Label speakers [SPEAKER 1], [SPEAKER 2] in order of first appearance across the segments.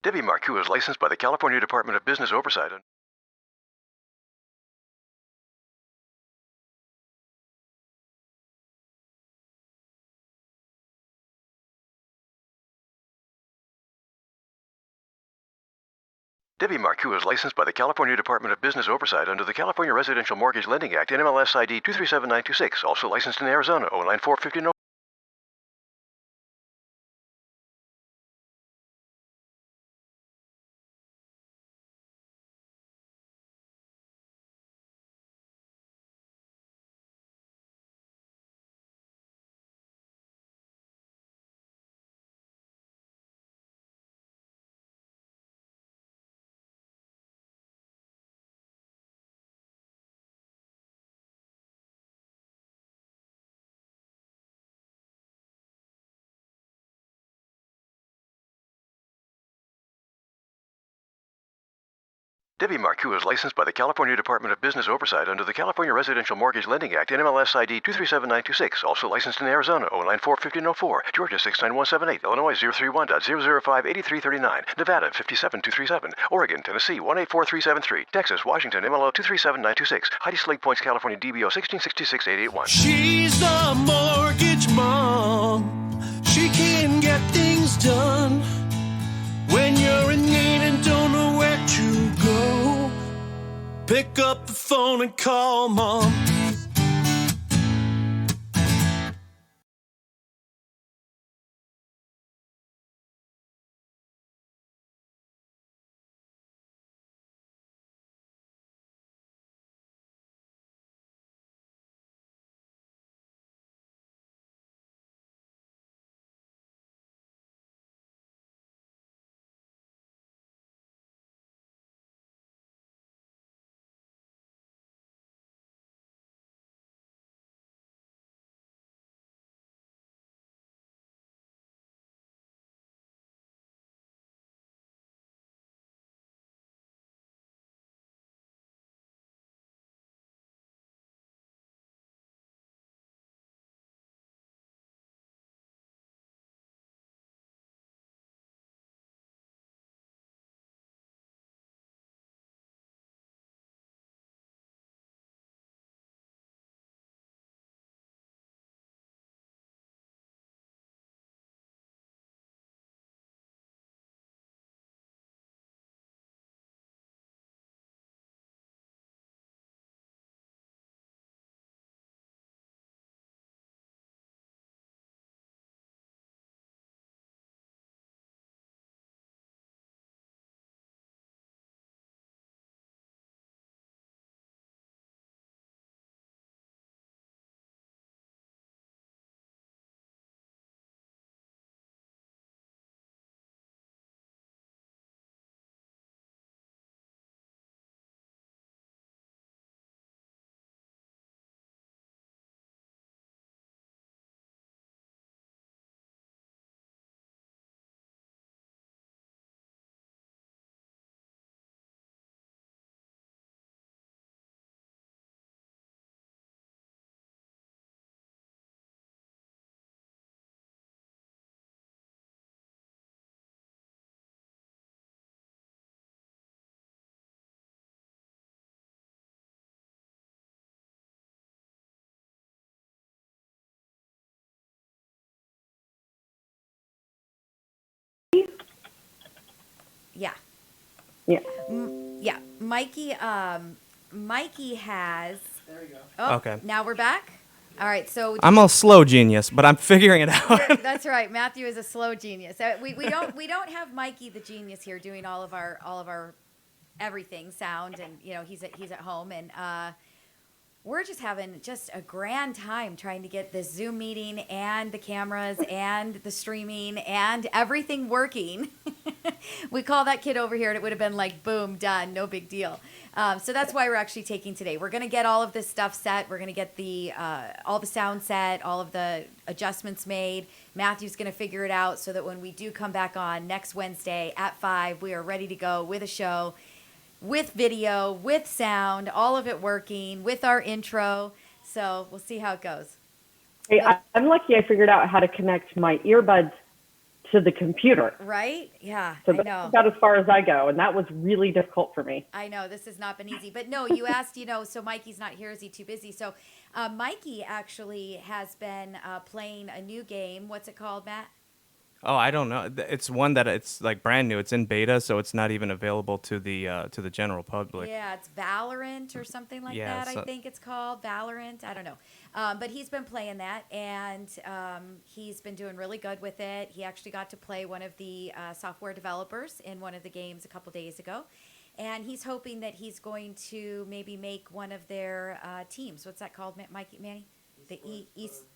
[SPEAKER 1] Debbie Marcoux is licensed by the California Department of Business Oversight. Debbie Marcoux is licensed by the California Department of Business Oversight under the California Residential Mortgage Lending Act, NMLS ID 237926, also licensed in Arizona, 09450. Debbie Marcoux is licensed by the California Department of Business Oversight under the California Residential Mortgage Lending Act, NMLS ID 237926, also licensed in Arizona, 0941504, Georgia 69178, Illinois 031.0058339, Nevada 57237, Oregon, Tennessee 184373, Texas, Washington, MLO 237926, Heidi Slade Points, California DBO 1666881.
[SPEAKER 2] She's the mortgage mom. She can get things done. When you're in need and don't know where to go, pick up the phone and call mom.
[SPEAKER 3] Yeah.
[SPEAKER 4] Yeah.
[SPEAKER 3] Yeah. Mikey has.
[SPEAKER 5] There you go.
[SPEAKER 3] Oh,
[SPEAKER 6] Okay.
[SPEAKER 3] Now we're back. All right. So
[SPEAKER 6] I'm a slow genius, but I'm figuring it out.
[SPEAKER 3] that's right. Matthew is a slow genius. We don't have Mikey the genius here doing all of our everything sound, and he's at home, and we're just having just a grand time trying to get this Zoom meeting and the cameras and the streaming and everything working. We call that kid over here and it would have been like, boom, done, no big deal. So that's why we're actually taking today. We're going to get all of this stuff set. We're going to get all the sound set, all of the adjustments made. Matthew's going to figure it out so that when we do come back on next Wednesday at 5, we are ready to go with a show, with video, with sound, all of it working, with our intro. So we'll see how it goes.
[SPEAKER 4] Hey, I'm lucky I figured out how to connect my earbuds to the computer.
[SPEAKER 3] Right? Yeah,
[SPEAKER 4] So
[SPEAKER 3] I
[SPEAKER 4] that's
[SPEAKER 3] know.
[SPEAKER 4] about as far as I go, and that was really difficult for me.
[SPEAKER 3] I know this has not been easy, but no, you asked, so Mikey's not here. Is he too busy? So Mikey actually has been playing a new game. What's it called, Matt?
[SPEAKER 6] Oh, I don't know. It's one that it's like brand new. It's in beta, so it's not even available to the general public.
[SPEAKER 3] Yeah, it's Valorant or something like
[SPEAKER 6] Yeah,
[SPEAKER 3] that. I
[SPEAKER 6] so-
[SPEAKER 3] think it's called Valorant. I don't know, but he's been playing that, and he's been doing really good with it. He actually got to play one of the software developers in one of the games a couple days ago, and he's hoping that he's going to maybe make one of their teams. What's that called, Manny? The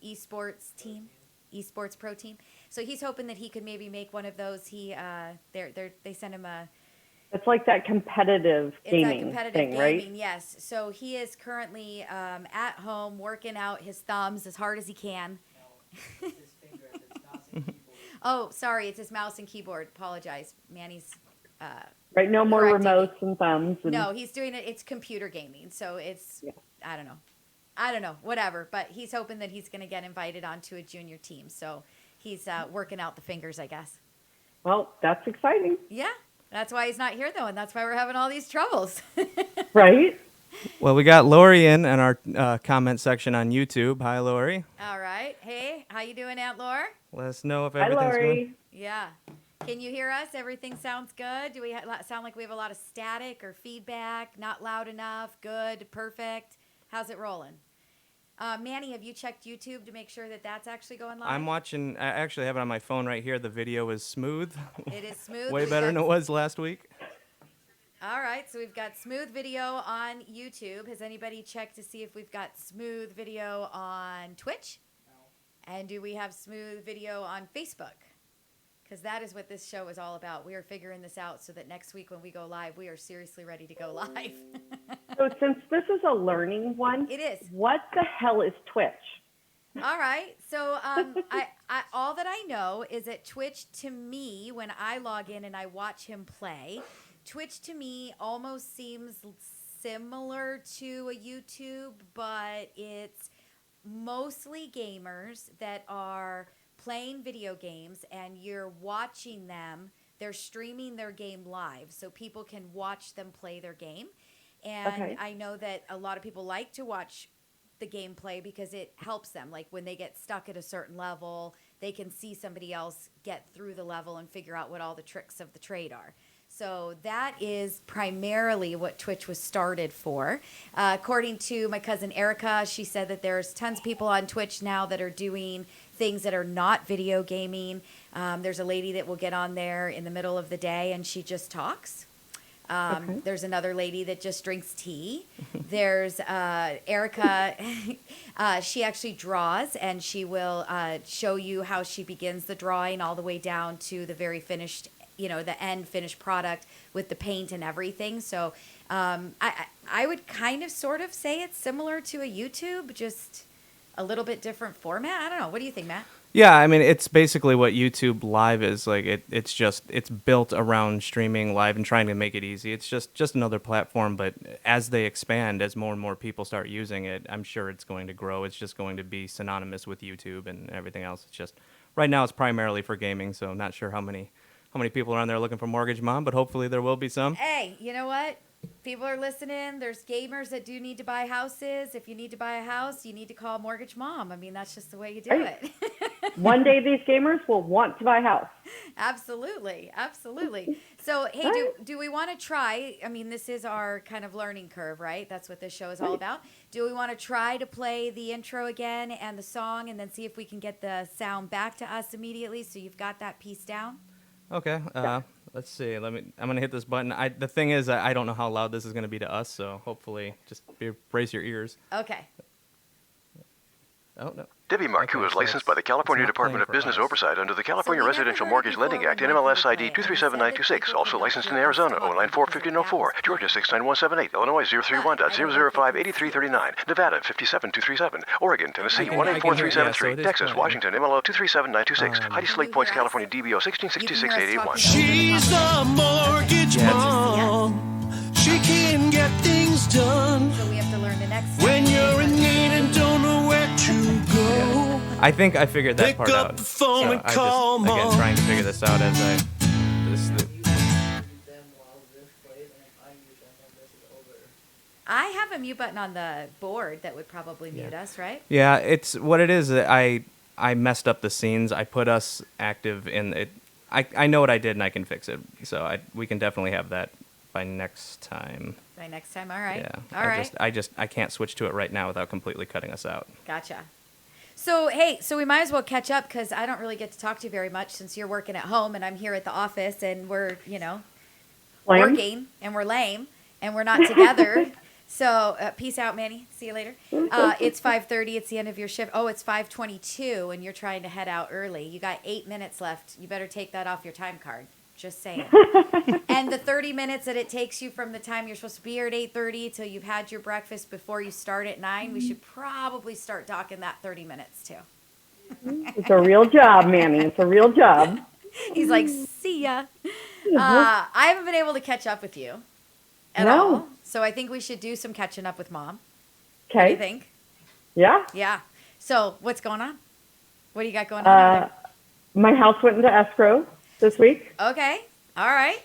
[SPEAKER 3] esports team. Esports pro team. So he's hoping that he could maybe make one of those. They sent him a.
[SPEAKER 4] It's like that competitive
[SPEAKER 3] It's
[SPEAKER 4] gaming
[SPEAKER 3] that competitive
[SPEAKER 4] thing,
[SPEAKER 3] gaming,
[SPEAKER 4] right?
[SPEAKER 3] yes. So he is currently at home working out his thumbs as hard as he can. Oh, sorry, it's his mouse and keyboard. Apologize, Manny's.
[SPEAKER 4] Right, no more
[SPEAKER 3] correcting me.
[SPEAKER 4] remotes and thumbs. And,
[SPEAKER 3] No, he's doing it. It's computer gaming, so it's I don't know, whatever. But he's hoping that he's going to get invited onto a junior team. So he's working out the fingers, I guess.
[SPEAKER 4] Well, that's exciting,
[SPEAKER 3] Yeah, that's why he's not here though, and that's why we're having all these troubles.
[SPEAKER 4] right?
[SPEAKER 6] Well, we got Lori in our comment section on YouTube. Hi, Lori.
[SPEAKER 3] All right, hey, how you doing, Aunt Laura?
[SPEAKER 6] Let us know if
[SPEAKER 4] Hi,
[SPEAKER 6] everything's good.
[SPEAKER 4] Lori.
[SPEAKER 3] Yeah. Can you hear us? Everything sounds good? Do we sound like we have a lot of static or feedback? Not loud enough? Good? Perfect? How's it rolling? Manny, have you checked YouTube to make sure that that's actually going live?
[SPEAKER 6] I'm watching. I actually have it on my phone right here. The video is smooth.
[SPEAKER 3] It is smooth.
[SPEAKER 6] Way
[SPEAKER 3] We've
[SPEAKER 6] better
[SPEAKER 3] got-
[SPEAKER 6] than it was last week.
[SPEAKER 3] All right, so we've got smooth video on YouTube. Has anybody checked to see if we've got smooth video on Twitch? No. And do we have smooth video on Facebook? Because that is what this show is all about. We are figuring this out so that next week when we go live, we are seriously ready to go live.
[SPEAKER 4] So since this is a learning one,
[SPEAKER 3] It is.
[SPEAKER 4] what the hell is Twitch?
[SPEAKER 3] All right. So I all that I know is that Twitch to me, when I log in and I watch him play, Twitch to me almost seems similar to a YouTube, but it's mostly gamers that are playing video games and you're watching them. They're streaming their game live so people can watch them play their game. And
[SPEAKER 4] Okay.
[SPEAKER 3] I know that a lot of people like to watch the gameplay because it helps them. Like when they get stuck at a certain level, they can see somebody else get through the level and figure out what all the tricks of the trade are. So that is primarily what Twitch was started for. According to my cousin Erica, she said that there's tons of people on Twitch now that are doing things that are not video gaming. There's a lady that will get on there in the middle of the day and she just talks.
[SPEAKER 4] Okay.
[SPEAKER 3] There's another lady that just drinks tea. There's Erica. She actually draws, and she will show you how she begins the drawing all the way down to the very finished, the end finished product with the paint and everything. So I would kind of sort of say it's similar to a YouTube, just a little bit different format. I don't know. What do you think, Matt?
[SPEAKER 6] Yeah, I mean, it's basically what YouTube Live is. Like, it's built around streaming live and trying to make it easy. It's just another platform, but as they expand, as more and more people start using it, I'm sure it's going to grow. It's just going to be synonymous with YouTube and everything else. It's just, right now it's primarily for gaming, so I'm not sure how many people are on there looking for Mortgage Mom, but hopefully there will be some.
[SPEAKER 3] Hey, you know what? People are listening. There's gamers that do need to buy houses. If you need to buy a house, you need to call Mortgage Mom. I mean, that's just the way you do
[SPEAKER 4] Right.
[SPEAKER 3] it.
[SPEAKER 4] One day these gamers will want to buy a house.
[SPEAKER 3] Absolutely. Absolutely. So, hey, do we want to try? I mean, this is our kind of learning curve, right? That's what this show is all
[SPEAKER 4] Right.
[SPEAKER 3] about. Do we want to try to play the intro again and the song and then see if we can get the sound back to us immediately so you've got that piece down?
[SPEAKER 6] Okay, let's see. I'm gonna hit this button. The thing is, I don't know how loud this is gonna be to us, so hopefully, just brace your ears.
[SPEAKER 3] Okay.
[SPEAKER 6] Oh no.
[SPEAKER 1] Debbie Marcoux
[SPEAKER 6] Okay,
[SPEAKER 1] is
[SPEAKER 6] so
[SPEAKER 1] licensed by the California
[SPEAKER 6] it's not
[SPEAKER 1] Department of
[SPEAKER 6] playing for
[SPEAKER 1] Business
[SPEAKER 6] us.
[SPEAKER 1] Oversight under the California
[SPEAKER 3] we never
[SPEAKER 1] Residential
[SPEAKER 3] heard
[SPEAKER 1] Mortgage
[SPEAKER 3] before
[SPEAKER 1] Lending
[SPEAKER 3] when
[SPEAKER 1] Act,
[SPEAKER 3] Mikey
[SPEAKER 1] NMLS
[SPEAKER 3] was
[SPEAKER 1] ID
[SPEAKER 3] playing.
[SPEAKER 1] 237926,
[SPEAKER 3] He said that
[SPEAKER 1] also
[SPEAKER 3] people
[SPEAKER 1] licensed in
[SPEAKER 3] could
[SPEAKER 1] Arizona,
[SPEAKER 3] not
[SPEAKER 1] 094-1504, Georgia 69178, Illinois 031.005-8339, Nevada 57237, Oregon, Tennessee
[SPEAKER 3] I can hear you.
[SPEAKER 1] 184-373,
[SPEAKER 6] Yeah, so it is
[SPEAKER 1] Texas,
[SPEAKER 6] playing.
[SPEAKER 1] Washington, MLO 237926, Heidi Slate
[SPEAKER 3] you
[SPEAKER 1] Points,
[SPEAKER 3] hear us?
[SPEAKER 1] California, DBO
[SPEAKER 3] You can hear us
[SPEAKER 1] 1666-881.
[SPEAKER 3] talking.
[SPEAKER 2] She's a mortgage
[SPEAKER 6] Yeah, it's-
[SPEAKER 2] mom. She can get things done
[SPEAKER 3] So we have to learn the next
[SPEAKER 2] when
[SPEAKER 3] song.
[SPEAKER 2] you're in need and don't know where to go.
[SPEAKER 6] I think I figured that
[SPEAKER 2] Pick
[SPEAKER 6] part
[SPEAKER 2] up
[SPEAKER 6] out.
[SPEAKER 2] the phone
[SPEAKER 6] So
[SPEAKER 2] and
[SPEAKER 6] I
[SPEAKER 2] call
[SPEAKER 6] just, again,
[SPEAKER 2] Mom.
[SPEAKER 6] trying to figure this out as I. This,
[SPEAKER 3] I have a mute button on the board that would probably mute us, right?
[SPEAKER 6] yeah, it's what it is. I messed up the scenes. I put us active in it. I know what I did and I can fix it. So we can definitely have that by next time.
[SPEAKER 3] By next time, all right.
[SPEAKER 6] Yeah.
[SPEAKER 3] All right.
[SPEAKER 6] I can't switch to it right now without completely cutting us out.
[SPEAKER 3] Gotcha. So, hey, so we might as well catch up because I don't really get to talk to you very much since you're working at home and I'm here at the office and we're,
[SPEAKER 4] Lame?
[SPEAKER 3] working and we're lame and we're not together. So, peace out, Manny. See you later. It's 5:30. It's the end of your shift. Oh, it's 5:22 and you're trying to head out early. You got 8 minutes left. You better take that off your time card. Just saying. And the 30 minutes that it takes you from the time you're supposed to be here at 8:30 till you've had your breakfast before you start at 9, we should probably start docking that 30 minutes too.
[SPEAKER 4] It's a real job, Manny. It's a real job.
[SPEAKER 3] He's like, see ya. I haven't been able to catch up with you at
[SPEAKER 4] No.
[SPEAKER 3] all. So I think we should do some catching up with Mom. What do you
[SPEAKER 4] Okay.
[SPEAKER 3] think?
[SPEAKER 4] Yeah.
[SPEAKER 3] Yeah. So what's going on? What do you got going on over
[SPEAKER 4] My house went into escrow this week.
[SPEAKER 3] there? Okay. All right.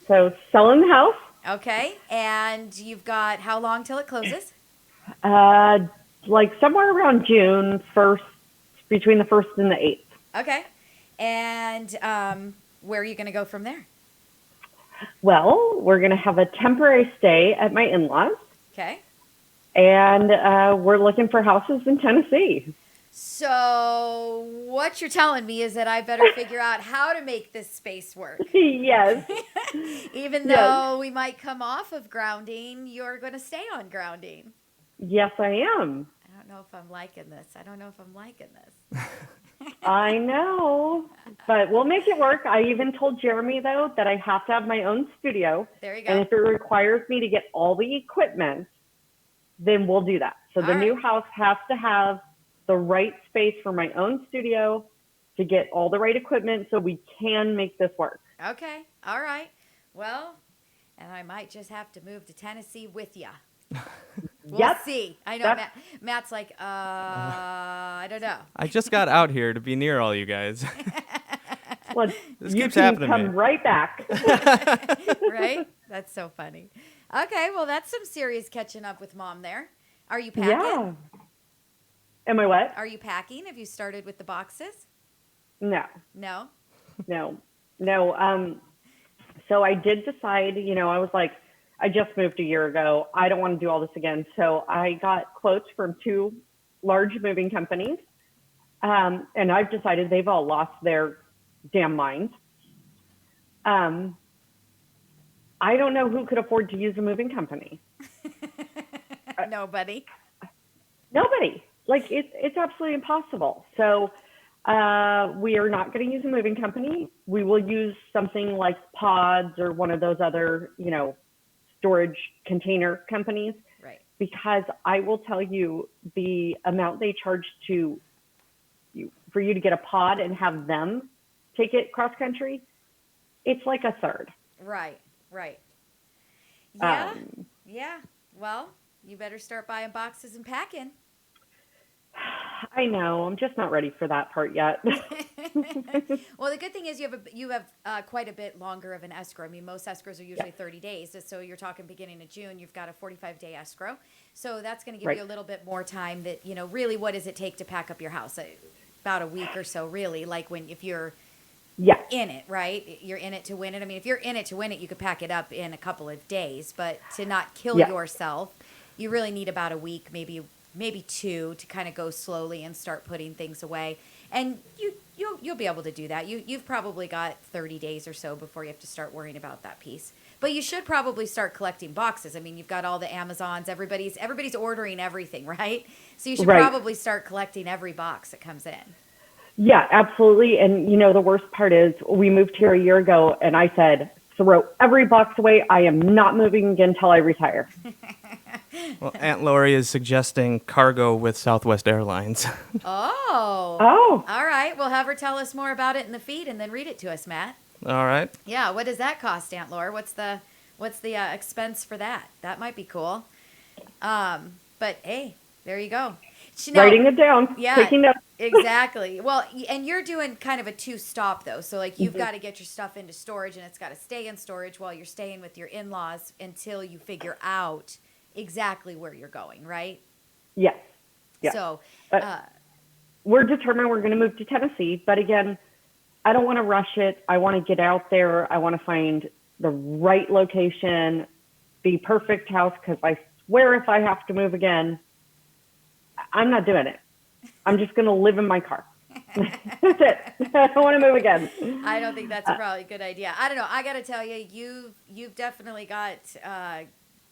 [SPEAKER 4] So selling the house.
[SPEAKER 3] Okay. And you've got how long till it closes?
[SPEAKER 4] Like somewhere around June 1st, between the 1st and the 8th.
[SPEAKER 3] Okay. And where are you going to go from there?
[SPEAKER 4] Well, we're going to have a temporary stay at my in-laws,
[SPEAKER 3] Okay.
[SPEAKER 4] and we're looking for houses in Tennessee.
[SPEAKER 3] So what you're telling me is that I better figure out how to make this space work.
[SPEAKER 4] Yes.
[SPEAKER 3] Even
[SPEAKER 4] Yes.
[SPEAKER 3] though we might come off of grounding, you're going to stay on grounding.
[SPEAKER 4] Yes, I am.
[SPEAKER 3] I don't know if I'm liking this. I don't know if I'm liking this.
[SPEAKER 4] I know, but we'll make it work. I even told Jeremy, though, that I have to have my own studio.
[SPEAKER 3] There you
[SPEAKER 4] And
[SPEAKER 3] go.
[SPEAKER 4] if it requires me to get all the equipment, then we'll do that. So the
[SPEAKER 3] All
[SPEAKER 4] new
[SPEAKER 3] right.
[SPEAKER 4] house has to have the right space for my own studio to get all the right equipment so we can make this work.
[SPEAKER 3] Okay. All right. Well, and I might just have to move to Tennessee with you. We'll
[SPEAKER 4] Yep.
[SPEAKER 3] see. I know
[SPEAKER 4] That's-
[SPEAKER 3] Matt's like, I don't know.
[SPEAKER 6] I just got out here to be near all you guys.
[SPEAKER 4] Well,
[SPEAKER 6] This
[SPEAKER 4] you
[SPEAKER 6] keeps
[SPEAKER 4] can
[SPEAKER 6] happening to
[SPEAKER 4] come
[SPEAKER 6] me.
[SPEAKER 4] right back.
[SPEAKER 3] Right? That's so funny. Okay, well, that's some serious catching up with Mom there. Are you packing?
[SPEAKER 4] Yeah. Am I what?
[SPEAKER 3] Are you packing? Have you started with the boxes?
[SPEAKER 4] No.
[SPEAKER 3] No?
[SPEAKER 4] No. So I did decide, I was like, I just moved a year ago. I don't want to do all this again. So I got quotes from 2 large moving companies. And I've decided they've all lost their damn minds. I don't know who could afford to use a moving company.
[SPEAKER 3] Nobody.
[SPEAKER 4] Nobody. Like it's absolutely impossible. So we are not going to use a moving company. We will use something like Pods or one of those other, storage container companies,
[SPEAKER 3] Right.
[SPEAKER 4] because I will tell you the amount they charge for you to get a pod and have them take it cross country. It's like a third.
[SPEAKER 3] Right. Yeah.
[SPEAKER 4] Um,
[SPEAKER 3] Yeah. Well, you better start buying boxes and packing.
[SPEAKER 4] I know. I'm just not ready for that part yet.
[SPEAKER 3] Well, the good thing is you have quite a bit longer of an escrow. I mean, most escrows are usually 30 days. So you're talking beginning of June, you've got a 45-day escrow. So that's going to give
[SPEAKER 4] Right.
[SPEAKER 3] you a little bit more time that, really what does it take to pack up your house? About a week or so, really, like if you're
[SPEAKER 4] Yeah.
[SPEAKER 3] in it, right? You're in it to win it. I mean, if you're in it to win it, you could pack it up in a couple of days, but to not kill
[SPEAKER 4] Yeah.
[SPEAKER 3] yourself, you really need about a week, maybe 2 to kind of go slowly and start putting things away. And you'll be able to do that. You've probably got 30 days or so before you have to start worrying about that piece. But you should probably start collecting boxes. I mean, you've got all the Amazons, everybody's ordering everything, right? So you should
[SPEAKER 4] Right.
[SPEAKER 3] probably start collecting every box that comes in.
[SPEAKER 4] Yeah, absolutely. And the worst part is we moved here a year ago and I said, throw every box away. I am not moving again until I retire.
[SPEAKER 6] Well, Aunt Lori is suggesting cargo with Southwest Airlines.
[SPEAKER 3] Oh.
[SPEAKER 4] Oh,
[SPEAKER 3] All right. Well, have her tell us more about it in the feed and then read it to us, Matt.
[SPEAKER 6] All right.
[SPEAKER 3] Yeah. What does that cost, Aunt Laura? What's the expense for that? That might be cool. But hey, there you go.
[SPEAKER 4] Writing it down,
[SPEAKER 3] Yeah,
[SPEAKER 4] taking notes.
[SPEAKER 3] exactly. Well, and you're doing kind of a two-stop though. So like you've
[SPEAKER 4] Mm-hmm.
[SPEAKER 3] got to get your stuff into storage, and it's got to stay in storage while you're staying with your in-laws until you figure out exactly where you're going, right?
[SPEAKER 4] Yes. Yeah.
[SPEAKER 3] So,
[SPEAKER 4] We're determined we're going to move to Tennessee, but again, I don't want to rush it. I want to get out there. I want to find the right location, the perfect house, because I swear if I have to move again, I'm not doing it. I'm just going to live in my car. That's it. I don't want to move again.
[SPEAKER 3] I don't think that's probably a good idea. I don't know. I got to tell you, you've definitely got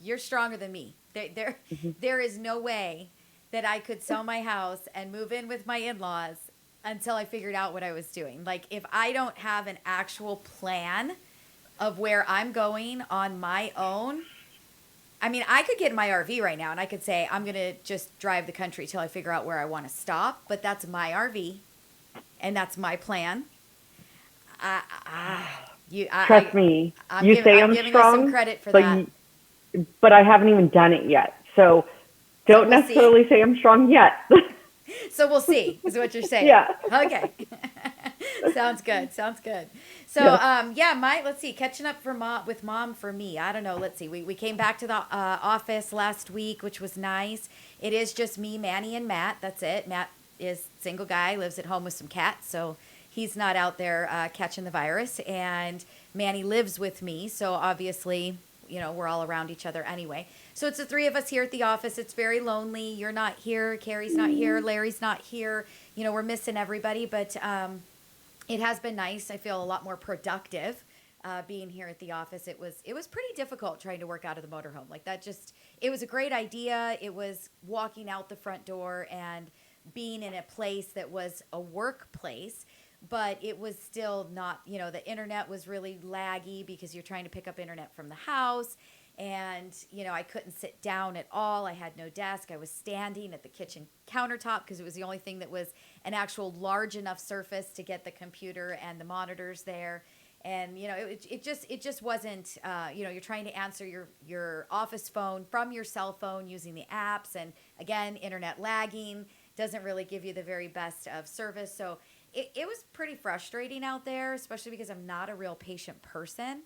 [SPEAKER 3] you're stronger than me. There is no way that I could sell my house and move in with my in-laws until I figured out what I was doing. Like if I don't have an actual plan of where I'm going on my own, I mean, I could get in my RV right now and I could say I'm going to just drive the country till I figure out where I want to stop, but that's my RV and that's my plan.
[SPEAKER 4] Trust me.
[SPEAKER 3] I'm
[SPEAKER 4] You say
[SPEAKER 3] I'm
[SPEAKER 4] I'm
[SPEAKER 3] giving
[SPEAKER 4] strong,
[SPEAKER 3] you some credit for
[SPEAKER 4] but
[SPEAKER 3] that.
[SPEAKER 4] but I haven't even done it yet. So don't
[SPEAKER 3] we'll see.
[SPEAKER 4] necessarily say I'm strong yet.
[SPEAKER 3] So we'll see, is what you're saying.
[SPEAKER 4] Yeah.
[SPEAKER 3] Okay. Sounds good. Sounds good. So, let's see, catching up with mom for me. I don't know. Let's see. We came back to the office last week, which was nice. It is just me, Manny, and Matt. That's it. Matt is single guy, lives at home with some cats, so he's not out there catching the virus. And Manny lives with me, so obviously, we're all around each other anyway. So it's the three of us here at the office. It's very lonely. You're not here. Carrie's not here. Larry's not here. We're missing everybody, but it has been nice. I feel a lot more productive being here at the office. It was pretty difficult trying to work out of the motorhome. Like that it was a great idea. It was walking out the front door and being in a place that was a workplace, but it was still not, the internet was really laggy because you're trying to pick up internet from the house. And, I couldn't sit down at all. I had no desk. I was standing at the kitchen countertop because it was the only thing that was an actual large enough surface to get the computer and the monitors there. And, it just wasn't, you're trying to answer your office phone from your cell phone using the apps. And again, internet lagging doesn't really give you the very best of service. So it was pretty frustrating out there, especially because I'm not a real patient person.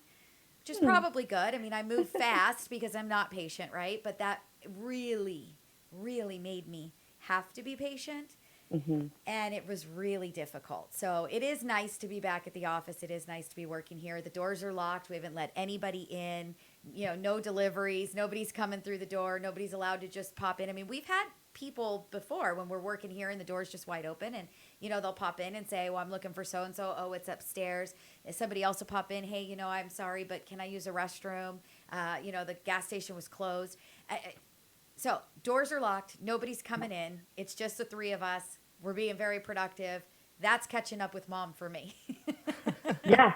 [SPEAKER 3] Which is probably good. I mean, I move fast because I'm not patient, right? But that really, really made me have to be patient. Mm-hmm. And it was really difficult. So it is nice to be back at the office. It is nice to be working here. The doors are locked. We haven't let anybody in. No deliveries. Nobody's coming through the door. Nobody's allowed to just pop in. I mean, we've had people before when we're working here and the door's just wide open and they'll pop in and say, well, I'm looking for so and so. Oh, it's upstairs. And somebody else will pop in, hey, I'm sorry, but can I use a restroom? The gas station was closed. So doors are locked, nobody's coming in, it's just the three of us. We're being very productive. That's catching up with mom for me.
[SPEAKER 4] Yeah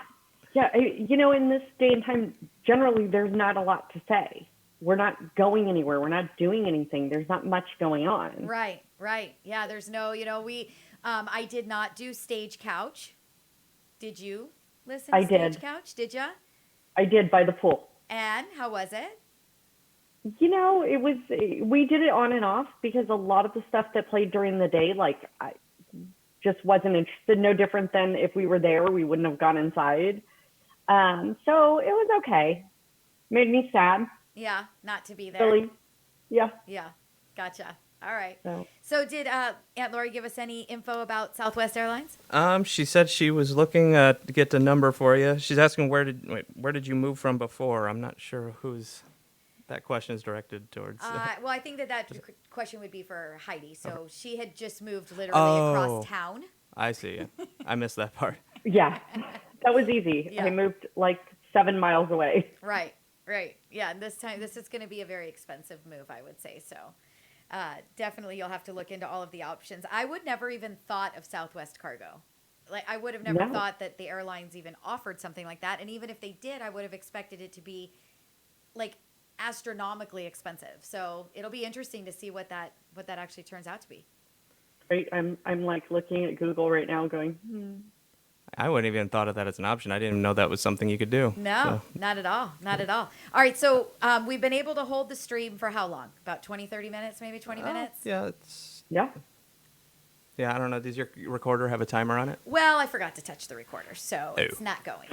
[SPEAKER 4] in this day and time, generally there's not a lot to say. We're not going anywhere. We're not doing anything. There's not much going on.
[SPEAKER 3] Right. Yeah, there's no, I did not do Stagecoach. Did you listen to Stagecoach? Did you?
[SPEAKER 4] I did, by the pool.
[SPEAKER 3] And how was it?
[SPEAKER 4] We did it on and off because a lot of the stuff that played during the day, I just wasn't interested. No different than if we were there, we wouldn't have gone inside. So it was okay. Made me sad.
[SPEAKER 3] Yeah, not to be there.
[SPEAKER 4] Silly. Yeah.
[SPEAKER 3] Yeah, gotcha. All right.
[SPEAKER 4] So
[SPEAKER 3] So did Aunt Lori give us any info about Southwest Airlines?
[SPEAKER 6] She said she was looking to get the number for you. She's asking where did you move from before? I'm not sure whose that question is directed towards.
[SPEAKER 3] Well, I think that question would be for Heidi. So she had just moved literally across town.
[SPEAKER 6] I see. I missed that part.
[SPEAKER 4] yeah, that was easy.
[SPEAKER 3] Yeah.
[SPEAKER 4] I moved 7 miles away.
[SPEAKER 3] Right. Yeah, and this is going to be a very expensive move, I would say. So definitely you'll have to look into all of the options. I would never even thought of Southwest Cargo. I would have never thought that the airlines even offered something like that. And even if they did, I would have expected it to be astronomically expensive. So it'll be interesting to see what that actually turns out to be.
[SPEAKER 4] Right. I'm looking at Google right now going,
[SPEAKER 6] I wouldn't even thought of that as an option. I didn't even know that was something you could do.
[SPEAKER 3] No, not at all. Not at all. All right, so we've been able to hold the stream for how long? About 20, 30 minutes, maybe 20 minutes?
[SPEAKER 6] Yeah, it's
[SPEAKER 4] Yeah.
[SPEAKER 6] Yeah, I don't know. Does your recorder have a timer on it?
[SPEAKER 3] Well, I forgot to touch the recorder, so it's
[SPEAKER 6] Oh.
[SPEAKER 3] not going.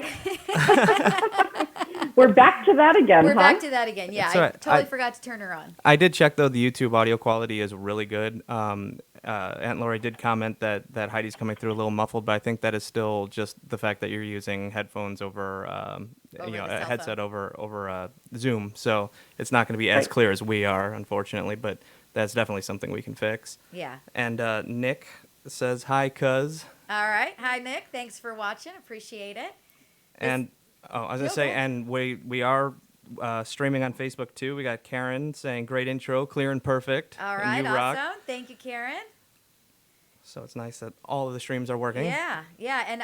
[SPEAKER 4] We're back to that again,
[SPEAKER 3] We're
[SPEAKER 4] huh?
[SPEAKER 3] back to that again. Yeah,
[SPEAKER 6] It's
[SPEAKER 3] I
[SPEAKER 6] all right.
[SPEAKER 3] totally
[SPEAKER 6] I-
[SPEAKER 3] forgot to turn her on.
[SPEAKER 6] I did check though. The YouTube audio quality is really good. Aunt Lori did comment that Heidi's coming through a little muffled, but I think that is still just the fact that you're using headphones over,
[SPEAKER 3] Over
[SPEAKER 6] you know,
[SPEAKER 3] the
[SPEAKER 6] a
[SPEAKER 3] cell
[SPEAKER 6] headset
[SPEAKER 3] phone.
[SPEAKER 6] over Zoom. So it's not going to be as
[SPEAKER 4] Right.
[SPEAKER 6] clear as we are, unfortunately. But that's definitely something we can fix.
[SPEAKER 3] Yeah.
[SPEAKER 6] And Nick says hi, cuz.
[SPEAKER 3] All right. Hi, Nick. Thanks for watching. Appreciate it.
[SPEAKER 6] And I was gonna
[SPEAKER 3] Go,
[SPEAKER 6] say,
[SPEAKER 3] go.
[SPEAKER 6] and we are streaming on Facebook too. We got Karen saying great intro, clear and perfect.
[SPEAKER 3] All
[SPEAKER 6] and
[SPEAKER 3] right.
[SPEAKER 6] you
[SPEAKER 3] Awesome.
[SPEAKER 6] rock.
[SPEAKER 3] Thank you, Karen.
[SPEAKER 6] So it's nice that all of the streams are working.
[SPEAKER 3] Yeah. Yeah. And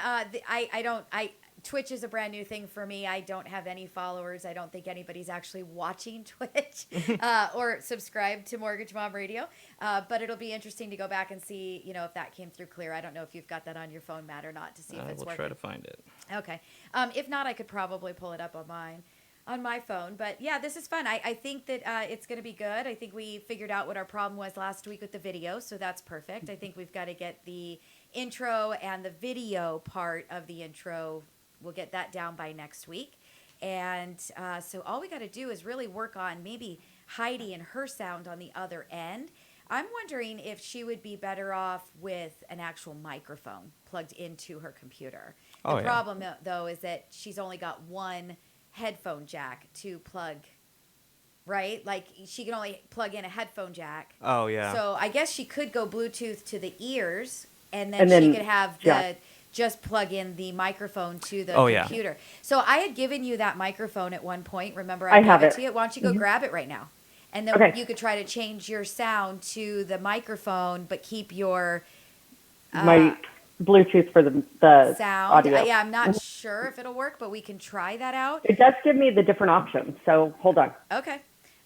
[SPEAKER 3] Twitch is a brand new thing for me. I don't have any followers. I don't think anybody's actually watching Twitch or subscribed to Mortgage Mom Radio. But it'll be interesting to go back and see, you know, if that came through clear. I don't know if you've got that on your phone, Matt, or not, to see if
[SPEAKER 6] I
[SPEAKER 3] it's
[SPEAKER 6] will
[SPEAKER 3] working.
[SPEAKER 6] try to find it.
[SPEAKER 3] Okay. If not, I could probably pull it up on my phone. But yeah, this is fun. I think that it's going to be good. I think we figured out what our problem was last week with the video, so that's perfect. I think we've got to get the intro and the video part of the intro. We'll get that down by next week. And so all we got to do is really work on maybe Heidi and her sound on the other end. I'm wondering if she would be better off with an actual microphone plugged into her computer. The
[SPEAKER 6] Oh, yeah.
[SPEAKER 3] problem, though, is that she's only got one headphone jack to plug, right? Like, she can only plug in a headphone jack.
[SPEAKER 6] Oh yeah.
[SPEAKER 3] So I guess she could go Bluetooth to the ears, and
[SPEAKER 4] And
[SPEAKER 3] then she
[SPEAKER 4] then
[SPEAKER 3] could have
[SPEAKER 4] jack.
[SPEAKER 3] just plug in the microphone to the
[SPEAKER 6] Oh, yeah.
[SPEAKER 3] computer. So I had given you that microphone at one point. Remember,
[SPEAKER 4] I
[SPEAKER 3] gave
[SPEAKER 4] have
[SPEAKER 3] it
[SPEAKER 4] it.
[SPEAKER 3] to you. Why don't you go grab it right now? And then
[SPEAKER 4] Okay.
[SPEAKER 3] you could try to change your sound to the microphone, but keep your
[SPEAKER 4] My Bluetooth for the
[SPEAKER 3] sound.
[SPEAKER 4] audio.
[SPEAKER 3] Yeah, I'm not sure if it'll work, but we can try that out.
[SPEAKER 4] It does give me the different options. So hold on.
[SPEAKER 3] Okay.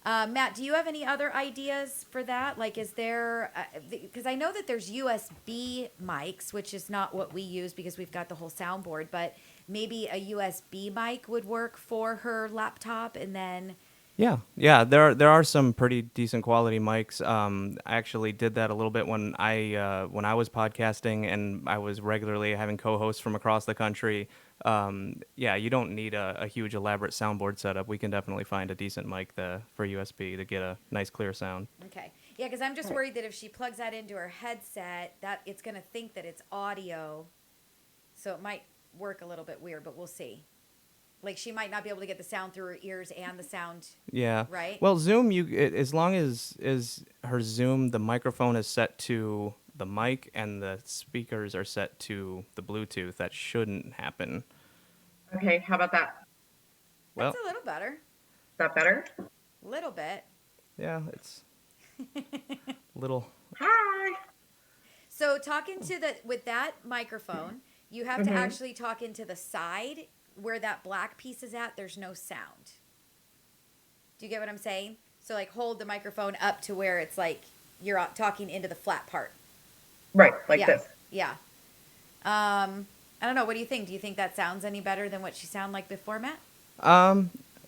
[SPEAKER 3] Matt, do you have any other ideas for that? Like, is there, because I know that there's USB mics, which is not what we use because we've got the whole soundboard, but maybe a USB mic would work for her laptop, and then,
[SPEAKER 6] Yeah. There are some pretty decent quality mics. I actually did that a little bit when I was podcasting and I was regularly having co-hosts from across the country. Yeah, you don't need a huge elaborate soundboard setup. We can definitely find a decent mic for USB to get a nice clear sound.
[SPEAKER 3] okay. Yeah, because I'm just worried that if she plugs that into her headset, that it's going to think that it's audio, so it might work a little bit weird, but we'll see. Like, she might not be able to get the sound through her ears and the sound.
[SPEAKER 6] Yeah.
[SPEAKER 3] Right?
[SPEAKER 6] Well, Zoom, as long as her Zoom, the microphone is set to the mic and the speakers are set to the Bluetooth, that shouldn't happen.
[SPEAKER 5] Okay, how about that?
[SPEAKER 6] Well,
[SPEAKER 3] That's a little better.
[SPEAKER 5] Is that better?
[SPEAKER 3] Little bit.
[SPEAKER 6] yeah, it's little.
[SPEAKER 5] Hi.
[SPEAKER 3] So talking to with that microphone, you have to actually talk into the side where that black piece is at. There's no sound. Do you get what I'm saying? So like hold the microphone up to where it's like you're talking into the flat part.
[SPEAKER 5] Right, like
[SPEAKER 3] yeah.
[SPEAKER 5] this.
[SPEAKER 3] Yeah. I don't know. What do you think? Do you think that sounds any better than what she sounded like before, Matt?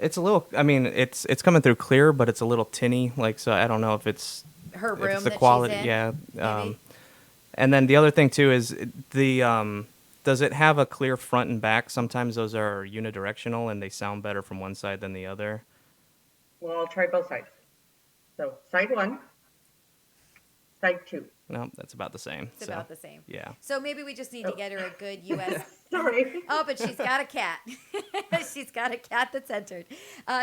[SPEAKER 6] It's a little. I mean, it's coming through clear, but it's a little tinny. Like, so I don't know if it's
[SPEAKER 3] Her
[SPEAKER 6] if
[SPEAKER 3] room
[SPEAKER 6] it's the
[SPEAKER 3] that
[SPEAKER 6] quality.
[SPEAKER 3] she's in.
[SPEAKER 6] Yeah.
[SPEAKER 3] maybe?
[SPEAKER 6] And then the other thing too is the does it have a clear front and back? Sometimes those are unidirectional and they sound better from one side than the other.
[SPEAKER 5] Well, I'll try both sides. So side one, side two.
[SPEAKER 6] No, that's about the same.
[SPEAKER 3] It's
[SPEAKER 6] so,
[SPEAKER 3] about the same.
[SPEAKER 6] Yeah.
[SPEAKER 3] So maybe we just need to get her a good US.
[SPEAKER 5] Sorry.
[SPEAKER 3] Oh, but she's got a cat. She's got a cat that's entered.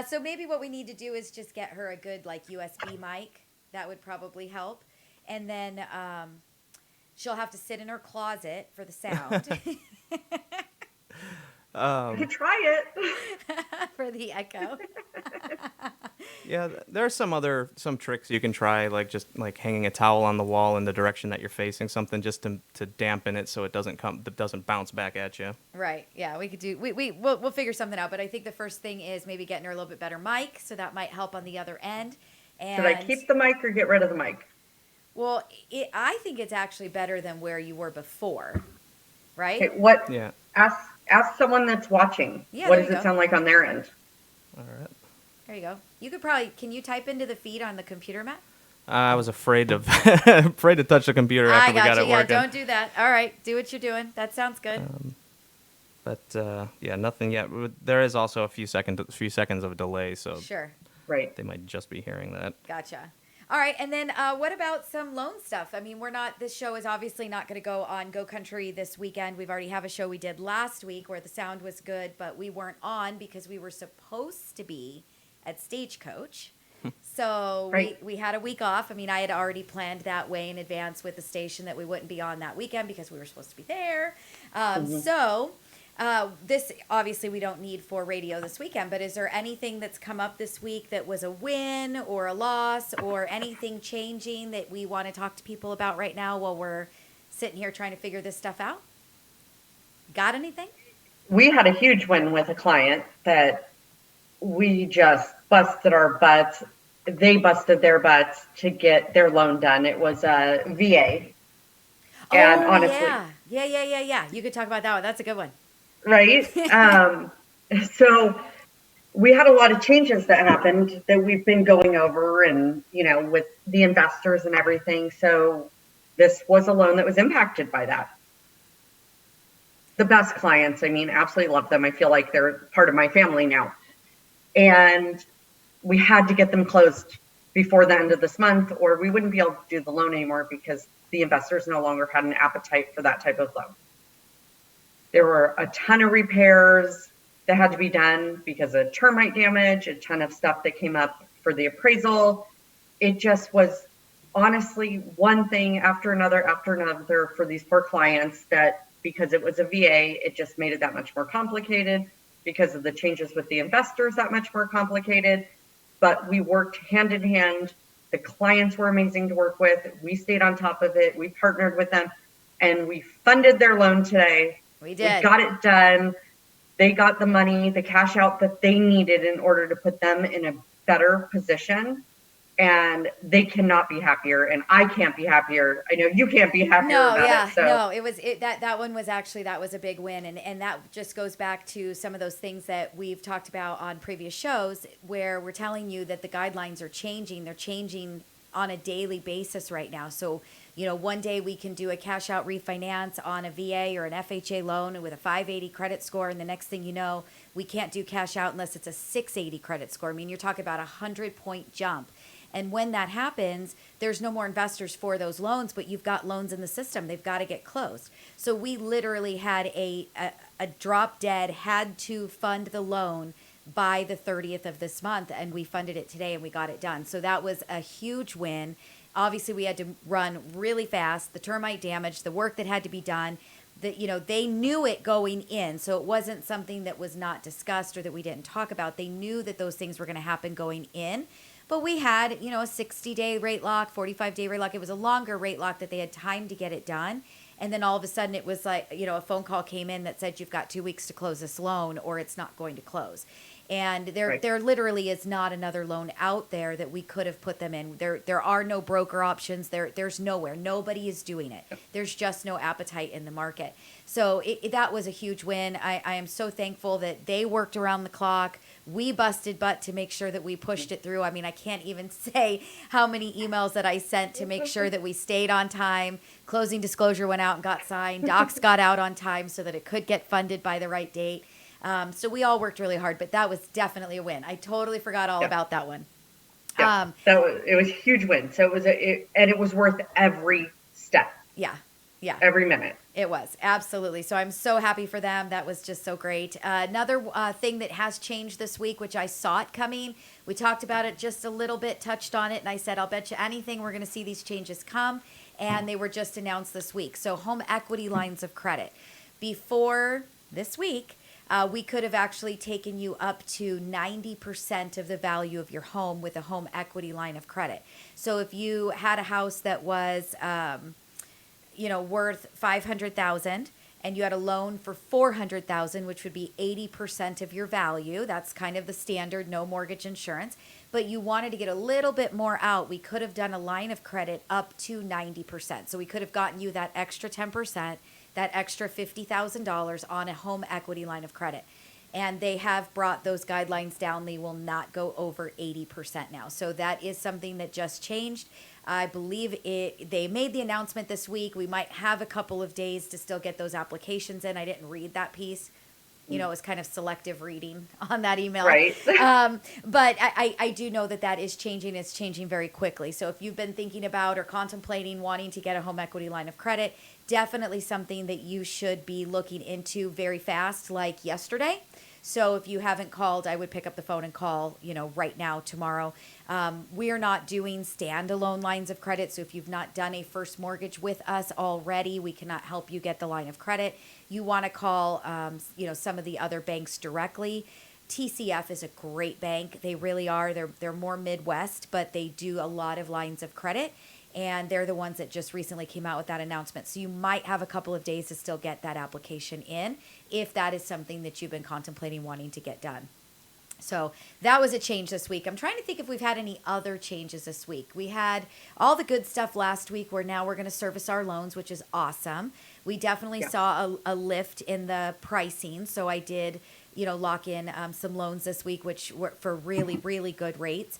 [SPEAKER 3] So maybe what we need to do is just get her a good like USB mic. That would probably help. And then she'll have to sit in her closet for the sound,
[SPEAKER 5] I could try it.
[SPEAKER 3] for the echo.
[SPEAKER 6] Yeah, there are some tricks you can try, like just like hanging a towel on the wall in the direction that you're facing something, just to dampen it so it doesn't bounce back at you.
[SPEAKER 3] Right. Yeah, we could do. We'll figure something out. But I think the first thing is maybe getting her a little bit better mic, so that might help on the other end. And
[SPEAKER 5] Should I keep the mic or get rid of the mic?
[SPEAKER 3] well, I think it's actually better than where you were before, right?
[SPEAKER 5] Okay, what?
[SPEAKER 6] Yeah.
[SPEAKER 5] Ask someone that's watching.
[SPEAKER 3] Yeah,
[SPEAKER 5] What
[SPEAKER 3] there
[SPEAKER 5] does
[SPEAKER 3] you
[SPEAKER 5] it
[SPEAKER 3] go.
[SPEAKER 5] sound like on their end?
[SPEAKER 6] All right.
[SPEAKER 3] There you go. You could probably, can you type into the feed on the computer, Matt?
[SPEAKER 6] I was afraid of afraid to touch the computer after
[SPEAKER 3] I
[SPEAKER 6] we got
[SPEAKER 3] got you.
[SPEAKER 6] it
[SPEAKER 3] Yeah,
[SPEAKER 6] working.
[SPEAKER 3] don't do that. All right, do what you're doing. That sounds good.
[SPEAKER 6] But yeah, nothing yet. There is also a few seconds of delay, so
[SPEAKER 3] Sure.
[SPEAKER 5] Right.
[SPEAKER 6] they might just be hearing that.
[SPEAKER 3] Gotcha. All right, and then what about some loan stuff? I mean, this show is obviously not going to go on Go Country this weekend. We've already have a show we did last week where the sound was good, but we weren't on because we were supposed to be at Stagecoach. So
[SPEAKER 5] Right.
[SPEAKER 3] we had a week off. I mean, I had already planned that way in advance with the station that we wouldn't be on that weekend because we were supposed to be there. So this obviously we don't need for radio this weekend, but is there anything that's come up this week that was a win or a loss or anything changing that we want to talk to people about right now while we're sitting here trying to figure this stuff out? Got anything?
[SPEAKER 5] We had a huge win with a client that we just busted our butts. They busted their butts to get their loan done. It was a VA. And honestly,
[SPEAKER 3] yeah. You could talk about that one. That's a good one.
[SPEAKER 5] right? So we had a lot of changes that happened that we've been going over and, with the investors and everything. So this was a loan that was impacted by that. The best clients, I mean, absolutely love them. I feel like they're part of my family now. And we had to get them closed before the end of this month, or we wouldn't be able to do the loan anymore because the investors no longer had an appetite for that type of loan. There were a ton of repairs that had to be done because of termite damage, a ton of stuff that came up for the appraisal. It just was honestly one thing after another for these poor clients that because it was a VA, it just made it that much more complicated. Because of the changes with the investors, that much more complicated. But we worked hand in hand. The clients were amazing to work with. We stayed on top of it. We partnered with them and we funded their loan today.
[SPEAKER 3] We did.
[SPEAKER 5] We got it done. They got the money, the cash out that they needed in order to put them in a better position. And they cannot be happier. And I can't be happier. I know you can't be happier about it. So.
[SPEAKER 3] No, that one was actually, that was a big win. And that just goes back to some of those things that we've talked about on previous shows where we're telling you that the guidelines are changing. They're changing on a daily basis right now. So, one day we can do a cash out refinance on a VA or an FHA loan with a 580 credit score. And the next thing you know, we can't do cash out unless it's a 680 credit score. I mean, you're talking about 100-point jump. And when that happens, there's no more investors for those loans, but you've got loans in the system. They've got to get closed. So we literally had a drop dead, had to fund the loan by the 30th of this month, and we funded it today and we got it done. So that was a huge win. Obviously, we had to run really fast. The termite damage, the work that had to be done, they knew it going in. So it wasn't something that was not discussed or that we didn't talk about. They knew that those things were going to happen going in. But we had, a 60-day rate lock, 45-day rate lock. It was a longer rate lock that they had time to get it done. And then all of a sudden it was like, a phone call came in that said, you've got 2 weeks to close this loan or it's not going to close. And there literally is not another loan out there that we could have put them in. There are no broker options. There's nowhere. Nobody is doing it. There's just no appetite in the market. So that was a huge win. I am so thankful that they worked around the clock. We busted butt to make sure that we pushed it through. I mean, I can't even say how many emails that I sent to make sure that we stayed on time. Closing disclosure went out and got signed. Docs got out on time so that it could get funded by the right date. So we all worked really hard, but that was definitely a win. I totally forgot all about that one.
[SPEAKER 5] Yeah, it was a huge win. So it was worth every step.
[SPEAKER 3] Yeah.
[SPEAKER 5] Every minute.
[SPEAKER 3] It was, absolutely. So I'm so happy for them. That was just so great. Another thing that has changed this week, which I saw it coming, we talked about it just a little bit, touched on it, and I said, I'll bet you anything we're going to see these changes come, and they were just announced this week. So home equity lines of credit. Before this week, we could have actually taken you up to 90% of the value of your home with a home equity line of credit. So if you had a house that was worth $500,000 and you had a loan for $400,000, which would be 80% of your value. That's kind of the standard, no mortgage insurance. But you wanted to get a little bit more out. We could have done a line of credit up to 90%. So we could have gotten you that extra 10%, that extra $50,000 on a home equity line of credit. and they have brought those guidelines down. They will not go over 80% now. So that is something that just changed. I believe they made the announcement this week. We might have a couple of days to still get those applications in. I didn't read that piece. You know, it was kind of selective reading on that email.
[SPEAKER 5] Right.
[SPEAKER 3] But I do know that is changing. It's changing very quickly. So if you've been thinking about or contemplating wanting to get a home equity line of credit, definitely something that you should be looking into very fast, like yesterday. So if you haven't called, I would pick up the phone and call, right now, tomorrow. We are not doing standalone lines of credit. So if you've not done a first mortgage with us already, we cannot help you get the line of credit. You want to call, some of the other banks directly. TCF is a great bank. They really are. They're more Midwest, but they do a lot of lines of credit. And they're the ones that just recently came out with that announcement. So you might have a couple of days to still get that application in if that is something that you've been contemplating wanting to get done. So that was a change this week. I'm trying to think if we've had any other changes this week. We had all the good stuff last week where now we're going to service our loans, which is awesome. We definitely saw a lift in the pricing. So I did, lock in some loans this week, which were for really, really good rates.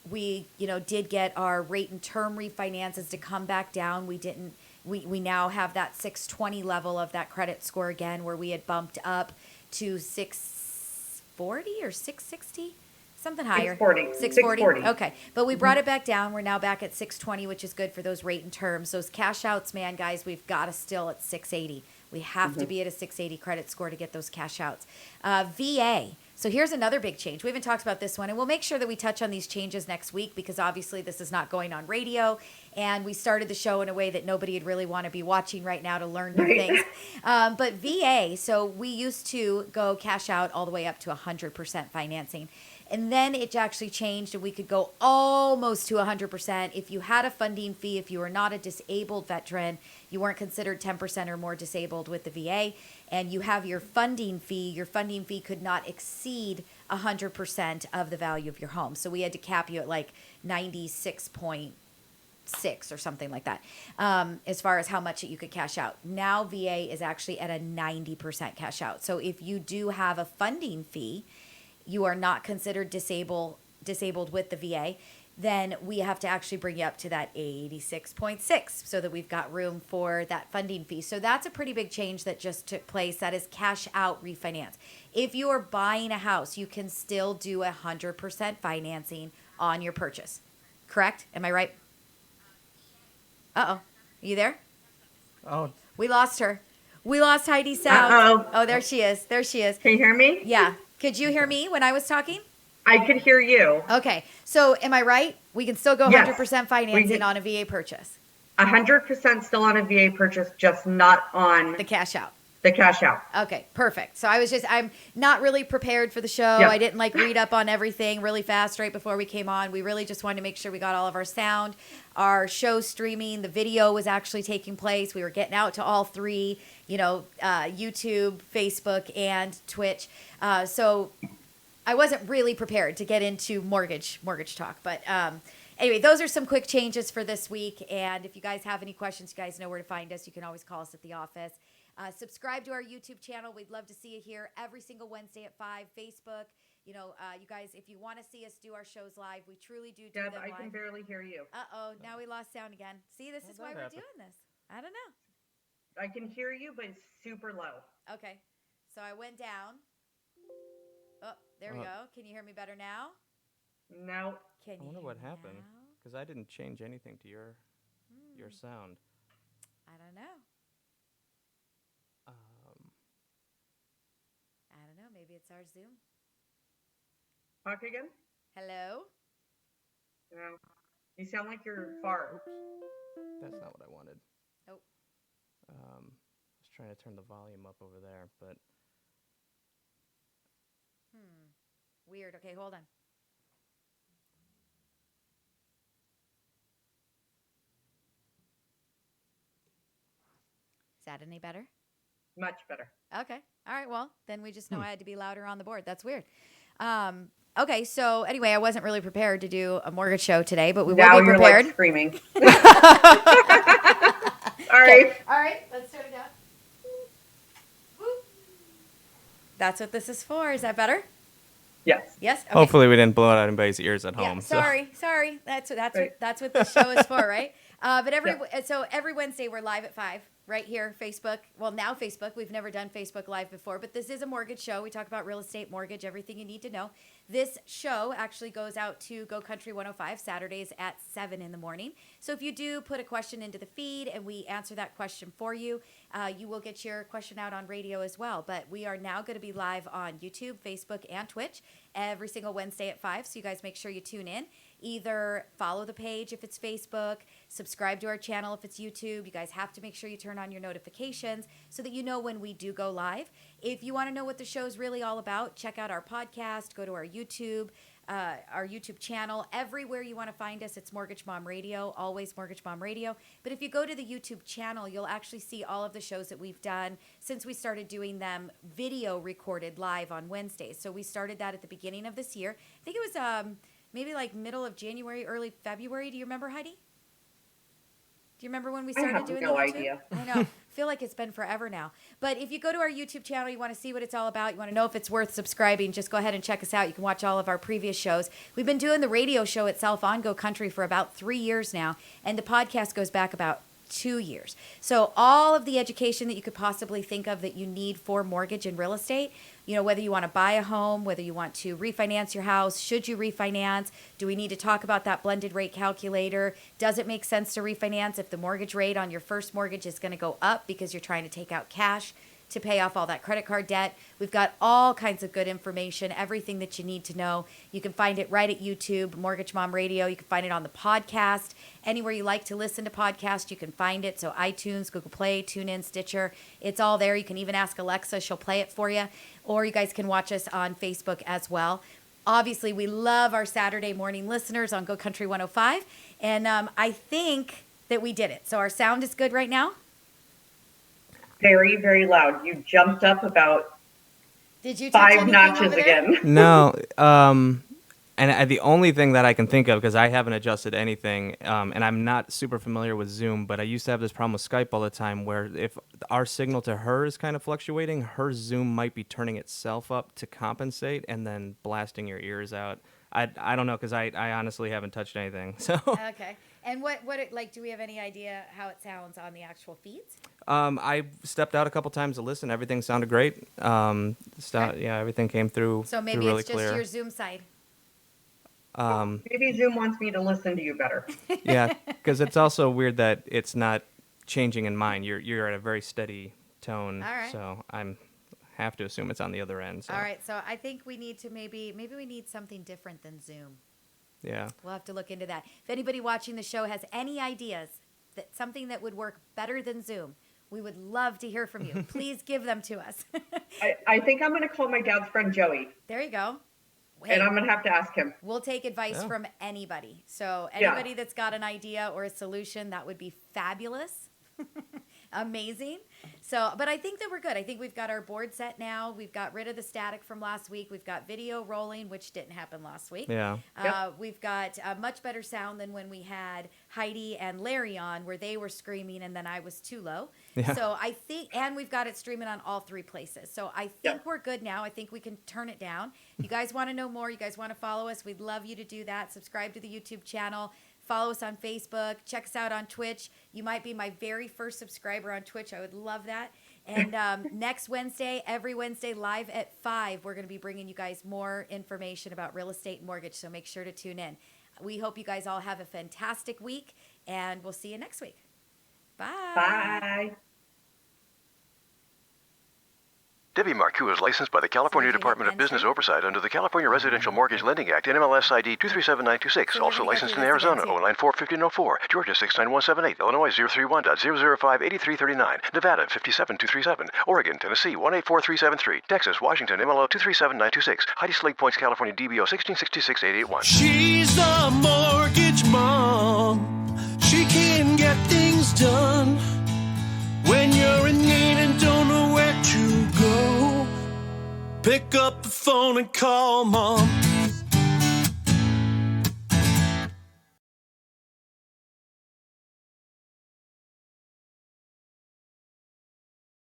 [SPEAKER 3] We, did get our rate and term refinances to come back down. We now have that 620 level of that credit score again, where we had bumped up to 640 or 660, something higher. 640. Okay. But we brought it back down. We're now back at 620, which is good for those rate and terms. Those cash outs, man, guys, we've got to still at 680. We have to be at a 680 credit score to get those cash outs. VA. So here's another big change. We haven't talked about this one, and we'll make sure that we touch on these changes next week because obviously this is not going on radio, and we started the show in a way that nobody would really want to be watching right now to learn new things. But VA, so we used to go cash out all the way up to 100% financing. And then it actually changed, and we could go almost to 100% if you had a funding fee, if you were not a disabled veteran, you weren't considered 10% or more disabled with the VA, and you have your funding fee could not exceed 100% of the value of your home. So we had to cap you at like 96.6 or something like that, as far as how much you could cash out. Now VA is actually at a 90% cash out. So if you do have a funding fee, you are not considered disabled with the VA, then we have to actually bring you up to that 86.6 so that we've got room for that funding fee. So that's a pretty big change that just took place. That is cash out refinance. If you are buying a house, you can still do 100% financing on your purchase. Correct? Am I right? Uh-oh. Are you there?
[SPEAKER 6] Oh,
[SPEAKER 3] We lost her. We lost Heidi's sound.
[SPEAKER 5] Uh-oh.
[SPEAKER 3] Oh, there she is. There she is.
[SPEAKER 5] Can you hear me?
[SPEAKER 3] Yeah. Could you hear me when I was talking?
[SPEAKER 5] I could hear you.
[SPEAKER 3] Okay. So am I right? We can still go
[SPEAKER 5] Yes.
[SPEAKER 3] 100% financing on a VA purchase.
[SPEAKER 5] 100% still on a VA purchase, just not on
[SPEAKER 3] The cash out.
[SPEAKER 5] the cash out.
[SPEAKER 3] Okay, perfect. So I'm not really prepared for the show.
[SPEAKER 5] Yeah.
[SPEAKER 3] I didn't read up on everything really fast right before we came on. We really just wanted to make sure we got all of our sound, our show streaming. The video was actually taking place. We were getting out to all three, YouTube, Facebook, and Twitch. So I wasn't really prepared to get into mortgage talk, but anyway, those are some quick changes for this week. And if you guys have any questions, you guys know where to find us. You can always call us at the office. Subscribe to our YouTube channel. We'd love to see you here every single Wednesday at 5. Facebook, you guys, if you want to see us do our shows live, we truly do
[SPEAKER 5] Deb,
[SPEAKER 3] them
[SPEAKER 5] I
[SPEAKER 3] live.
[SPEAKER 5] can barely hear you.
[SPEAKER 3] Uh-oh, now we lost sound again. See, this is why we're doing this. I don't know.
[SPEAKER 5] I can hear you, but it's super low.
[SPEAKER 3] Okay, so I went down. Oh, there we go. Can you hear me better now?
[SPEAKER 5] No.
[SPEAKER 3] Can you
[SPEAKER 6] I wonder
[SPEAKER 3] hear
[SPEAKER 6] what
[SPEAKER 3] me
[SPEAKER 6] happened
[SPEAKER 3] now?
[SPEAKER 6] because I didn't change anything to your sound.
[SPEAKER 3] I don't know. I don't know. Maybe it's our Zoom.
[SPEAKER 5] Talk again?
[SPEAKER 3] Hello?
[SPEAKER 5] No. You sound like you're far.
[SPEAKER 6] That's not what I wanted.
[SPEAKER 3] Oh.
[SPEAKER 6] I was trying to turn the volume up over there, but
[SPEAKER 3] Weird. Okay, hold on. Is that any better?
[SPEAKER 5] Much better.
[SPEAKER 3] Okay. All right. Well, then we just know I had to be louder on the board. That's weird. Okay. So anyway, I wasn't really prepared to do a mortgage show today, but we will
[SPEAKER 5] Now
[SPEAKER 3] be
[SPEAKER 5] you're
[SPEAKER 3] prepared.
[SPEAKER 5] like screaming. All right.
[SPEAKER 3] All right. Let's turn it down. Woo. That's what this is for. Is that better?
[SPEAKER 5] Yes.
[SPEAKER 3] Yes. Okay.
[SPEAKER 6] Hopefully, we didn't blow out anybody's ears at home.
[SPEAKER 3] Yeah,
[SPEAKER 6] so.
[SPEAKER 3] sorry. That's
[SPEAKER 5] Right.
[SPEAKER 3] what this show is for, right? But
[SPEAKER 5] Yeah.
[SPEAKER 3] so every Wednesday we're live at 5 right here, Facebook. Well, now Facebook. We've never done Facebook Live before, but this is a mortgage show. We talk about real estate, mortgage, everything you need to know. This show actually goes out to Go Country 105 Saturdays at 7 in the morning. So if you do put a question into the feed and we answer that question for you, you will get your question out on radio as well. But we are now going to be live on YouTube, Facebook, and Twitch every single Wednesday at 5. So you guys make sure you tune in. Either follow the page if it's Facebook, subscribe to our channel if it's YouTube. You guys have to make sure you turn on your notifications so that you know when we do go live. If you want to know what the show's really all about, check out our podcast, go to our YouTube channel. Everywhere you want to find us, it's Mortgage Mom Radio, always Mortgage Mom Radio. But if you go to the YouTube channel, you'll actually see all of the shows that we've done since we started doing them video recorded live on Wednesdays. So we started that at the beginning of this year. I think it was maybe like middle of January, early February. Do you remember, Heidi? Do you remember when we started doing
[SPEAKER 5] no
[SPEAKER 3] the YouTube?
[SPEAKER 5] idea.
[SPEAKER 3] I know. I feel like it's been forever now. But if you go to our YouTube channel, you want to see what it's all about, you want to know if it's worth subscribing, just go ahead and check us out. You can watch all of our previous shows. We've been doing the radio show itself on Go Country for about 3 years now, and the podcast goes back about 2 years. So all of the education that you could possibly think of that you need for mortgage and real estate, whether you want to buy a home, whether you want to refinance your house, should you refinance? Do we need to talk about that blended rate calculator? Does it make sense to refinance if the mortgage rate on your first mortgage is going to go up because you're trying to take out cash to pay off all that credit card debt? We've got all kinds of good information, everything that you need to know. You can find it right at YouTube, Mortgage Mom Radio. You can find it on the podcast. Anywhere you like to listen to podcasts, you can find it. So iTunes, Google Play, TuneIn, Stitcher, it's all there. You can even ask Alexa, she'll play it for you. Or you guys can watch us on Facebook as well. Obviously, we love our Saturday morning listeners on Go Country 105. And I think that we did it. So our sound is good right now.
[SPEAKER 5] Very, very loud. You jumped up about
[SPEAKER 3] Did you touch
[SPEAKER 5] 5
[SPEAKER 3] anything
[SPEAKER 5] notches
[SPEAKER 3] over there?
[SPEAKER 5] again.
[SPEAKER 6] No, and the only thing that I can think of, because I haven't adjusted anything, and I'm not super familiar with Zoom, but I used to have this problem with Skype all the time where if our signal to her is kind of fluctuating, her Zoom might be turning itself up to compensate and then blasting your ears out. I don't know, because I honestly haven't touched anything. So
[SPEAKER 3] Okay. And what do we have any idea how it sounds on the actual feeds?
[SPEAKER 6] I stepped out a couple times to listen. Everything sounded great. Yeah, everything came through.
[SPEAKER 3] So maybe
[SPEAKER 6] through really
[SPEAKER 3] it's just
[SPEAKER 6] clear.
[SPEAKER 3] your Zoom side.
[SPEAKER 5] Maybe Zoom wants me to listen to you better.
[SPEAKER 6] Yeah, because it's also weird that it's not changing in mine. You're at a very steady tone.
[SPEAKER 3] All right.
[SPEAKER 6] So I'm have to assume it's on the other end. So.
[SPEAKER 3] All right. So I think we need to maybe we need something different than Zoom.
[SPEAKER 6] Yeah.
[SPEAKER 3] We'll have to look into that. If anybody watching the show has any ideas that something that would work better than Zoom, we would love to hear from you. Please give them to us.
[SPEAKER 5] I think I'm going to call my dad's friend Joey,
[SPEAKER 3] There you go.
[SPEAKER 5] and I'm going to have to ask him.
[SPEAKER 3] We'll take advice
[SPEAKER 6] Yeah.
[SPEAKER 3] from anybody. So
[SPEAKER 5] Yeah.
[SPEAKER 3] anybody that's got an idea or a solution, that would be fabulous. Amazing. So, but I think that we're good. I think we've got our board set now. We've got rid of the static from last week. We've got video rolling, which didn't happen last week.
[SPEAKER 6] Yeah.
[SPEAKER 3] We've got much better sound than when we had Heidi and Larry on, where they were screaming and then I was too low.
[SPEAKER 6] Yeah.
[SPEAKER 3] So I think, and we've got it streaming on all 3 places. So I think we're good now. I think we can turn it down. You guys want to know more? You guys want to follow us? We'd love you to do that. Subscribe to the YouTube channel. Follow us on Facebook. Check us out on Twitch. You might be my very first subscriber on Twitch. I would love that. And next Wednesday, every Wednesday, live at 5, we're going to be bringing you guys more information about real estate and mortgage. So make sure to tune in. We hope you guys all have a fantastic week, and we'll see you next week. Bye.
[SPEAKER 5] Bye.
[SPEAKER 1] Debbie Marcoux is licensed by the California Department of Business Oversight under the California Residential Mortgage Lending Act, NMLS ID 237926. Also licensed in Arizona, 094-1504, Georgia 69178, Illinois 031.005-8339, Nevada 57237, Oregon, Tennessee 184373, Texas, Washington, MLO 237926, Heidi Slade Points, California, DBO 1666881.
[SPEAKER 2] She's the mortgage mom. She can get things done. When you're in need and don't know where to go, pick up the phone and call mom.